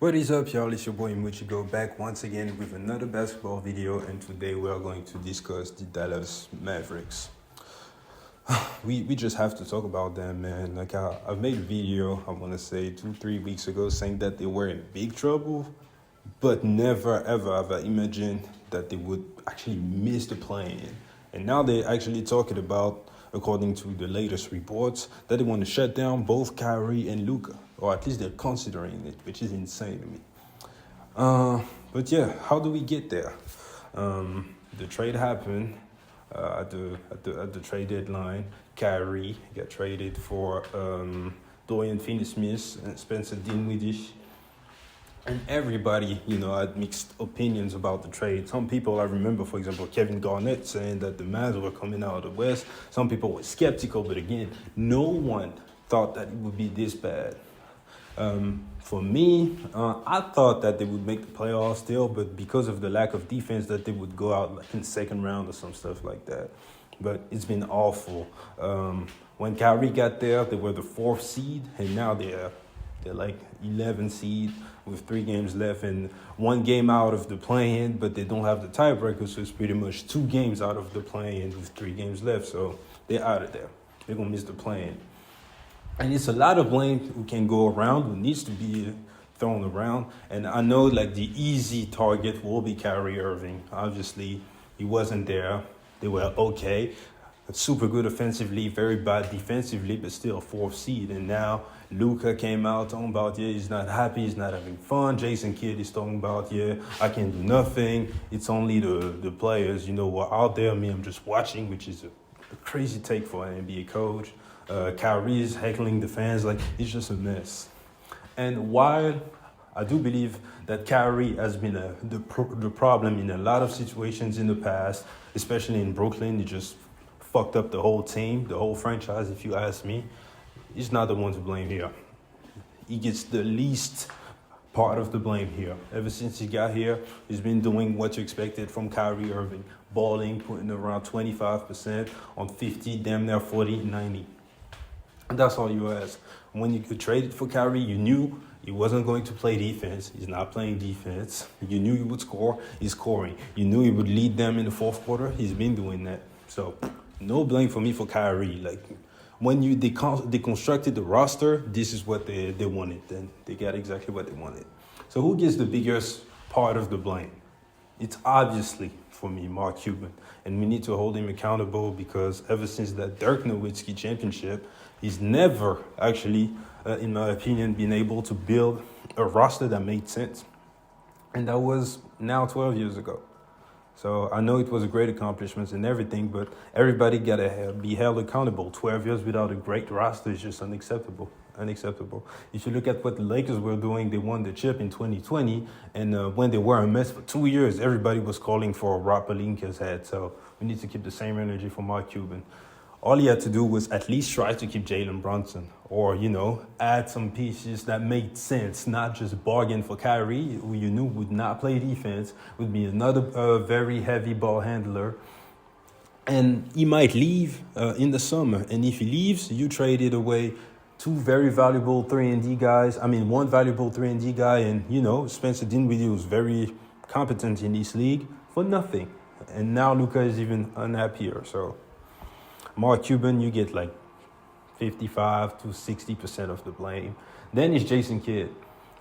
What is up, y'all? It's your boy Muchigo back once again with another basketball video, and today we are going to discuss the Dallas Mavericks. We just have to talk about them, man. Like I've made a video, I want to say 2-3 weeks ago, saying that they were in big trouble, but never ever have I imagined that they would actually miss the play-in. And now they're actually talking about, according to the latest reports, that they want to shut down both Kyrie and Luka, or at least they're considering it, which is insane to me. But yeah, how do we get there? The trade happened at the trade deadline. Kyrie got traded for Dorian Finney-Smith and Spencer Dinwiddie. And everybody, had mixed opinions about the trade. Some people, I remember, for example, Kevin Garnett saying that the Mavs were coming out of the West. Some people were skeptical, but again, no one thought that it would be this bad. For me, I thought that they would make the playoffs still, but because of the lack of defense, that they would go out like in the second round or some stuff like that. But it's been awful. When Kyrie got there, they were the 4th seed, and now they're like 11 seed with 3 games left and 1 game out of the play-in, but they don't have the tiebreaker, so it's pretty much 2 games out of the play-in with 3 games left. So they're out of there. They're gonna miss the play-in. And it's a lot of blame who can go around, who needs to be thrown around. And I know like the easy target will be Kyrie Irving. Obviously, he wasn't there. They were okay. Super good offensively, very bad defensively, but still 4th seed. And now Luka came out talking about, he's not happy, he's not having fun. Jason Kidd is talking about, I can do nothing. It's only the players, who are out there. Me, I'm just watching, which is a crazy take for an NBA coach. Kyrie is heckling the fans, like it's just a mess. And while I do believe that Kyrie has been the problem in a lot of situations in the past, especially in Brooklyn, he just fucked up the whole team, the whole franchise, if you ask me. He's not the one to blame here. He gets the least part of the blame here. Ever since he got here, he's been doing what you expected from Kyrie Irving. Balling, putting around 25% on 50, damn near 40, 90. And that's all you ask. When you could trade it for Kyrie, you knew he wasn't going to play defense. He's not playing defense. You knew he would score. He's scoring. You knew he would lead them in the 4th quarter. He's been doing that. So no blame for me for Kyrie. Like when they constructed the roster, this is what they wanted. Then they got exactly what they wanted. So who gets the biggest part of the blame? It's obviously, for me, Mark Cuban. And we need to hold him accountable because ever since that Dirk Nowitzki championship, he's never actually, in my opinion, been able to build a roster that made sense. And that was now 12 years ago. So I know it was a great accomplishment and everything, but everybody got to be held accountable. 12 years without a great roster is just unacceptable. If you look at what the Lakers were doing, they won the chip in 2020, and when they were a mess for 2 years, everybody was calling for Rob Pelinka's head. So we need to keep the same energy for Mark Cuban. All he had to do was at least try to keep Jalen Brunson or, add some pieces that made sense, not just bargain for Kyrie, who you knew would not play defense, would be another very heavy ball handler. And he might leave in the summer. And if he leaves, you traded away 2 very valuable 3-and-D guys. One valuable 3-and-D guy and, Spencer Dinwiddie was very competent in this league for nothing. And now Luka is even unhappier, so Mark Cuban, you get like 55 to 60% of the blame. Then it's Jason Kidd.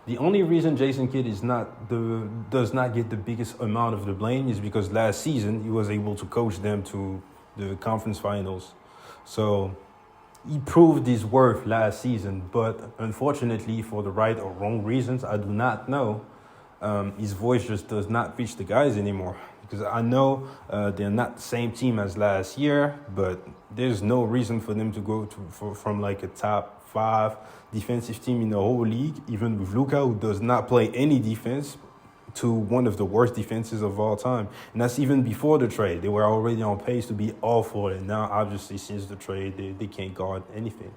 The only reason Jason Kidd does not get the biggest amount of the blame is because last season he was able to coach them to the conference finals. So he proved his worth last season, but unfortunately for the right or wrong reasons, I do not know, his voice just does not reach the guys anymore. Because I know they're not the same team as last year, but there's no reason for them to go from like a top 5 defensive team in the whole league, even with Luka, who does not play any defense, to one of the worst defenses of all time. And that's even before the trade. They were already on pace to be awful, and now obviously since the trade, they can't guard anything.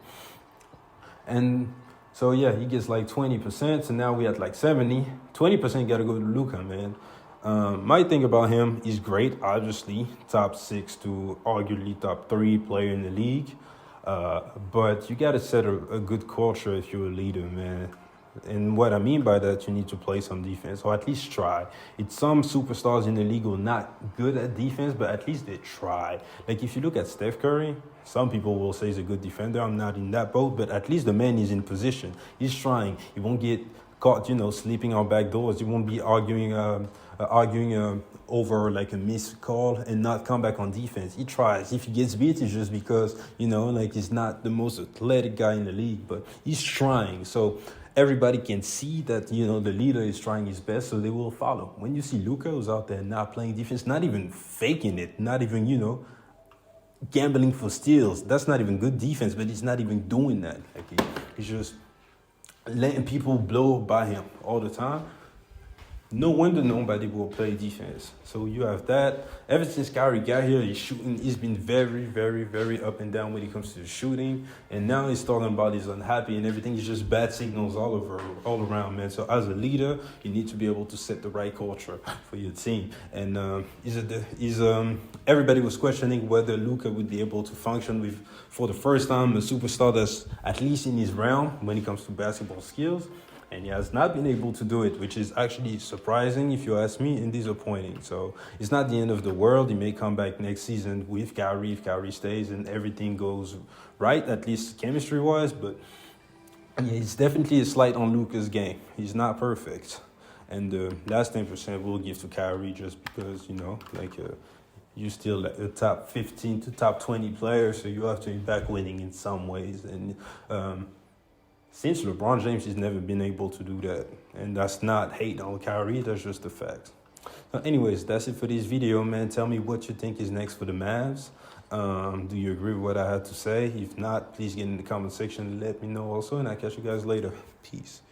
And so yeah, he gets like 20%, so now we at like 70. 20% got to go to Luka, man. My thing about him, he's great, obviously, top 6 to arguably top 3 player in the league. But you got to set a good culture if you're a leader, man. And what I mean by that, you need to play some defense, or at least try. It's some superstars in the league who are not good at defense, but at least they try. Like if you look at Steph Curry, some people will say he's a good defender. I'm not in that boat, but at least the man is in position. He's trying. He won't get caught, sleeping on back doors. He won't be arguing over like a missed call and not come back on defense. He tries. If he gets beat, it's just because, like he's not the most athletic guy in the league, but he's trying. So everybody can see that, the leader is trying his best, so they will follow. When you see Luka, who's out there not playing defense, not even faking it, not even, gambling for steals, that's not even good defense, but he's not even doing that. Like he's just letting people blow by him all the time. No wonder nobody will play defense. So you have that. Ever since Kyrie got here, he's been very, very, very up and down when it comes to the shooting. And now he's talking about he's unhappy and everything. It's just bad signals all around, man. So as a leader, you need to be able to set the right culture for your team. And everybody was questioning whether Luka would be able to function with, for the first time, a superstar that's at least in his realm when it comes to basketball skills. And he has not been able to do it, which is actually surprising, if you ask me, and disappointing. So it's not the end of the world. He may come back next season with Kyrie, if Kyrie stays and everything goes right, at least chemistry-wise. But yeah, it's definitely a slight on Luka's game. He's not perfect. And the last 10% we'll give to Kyrie just because, you're still a top 15 to top 20 player, so you have to be back winning in some ways. And since LeBron James has never been able to do that. And that's not hate on Kyrie, that's just a fact. So anyways, that's it for this video, man. Tell me what you think is next for the Mavs. Do you agree with what I had to say? If not, please get in the comment section and let me know also. And I'll catch you guys later. Peace.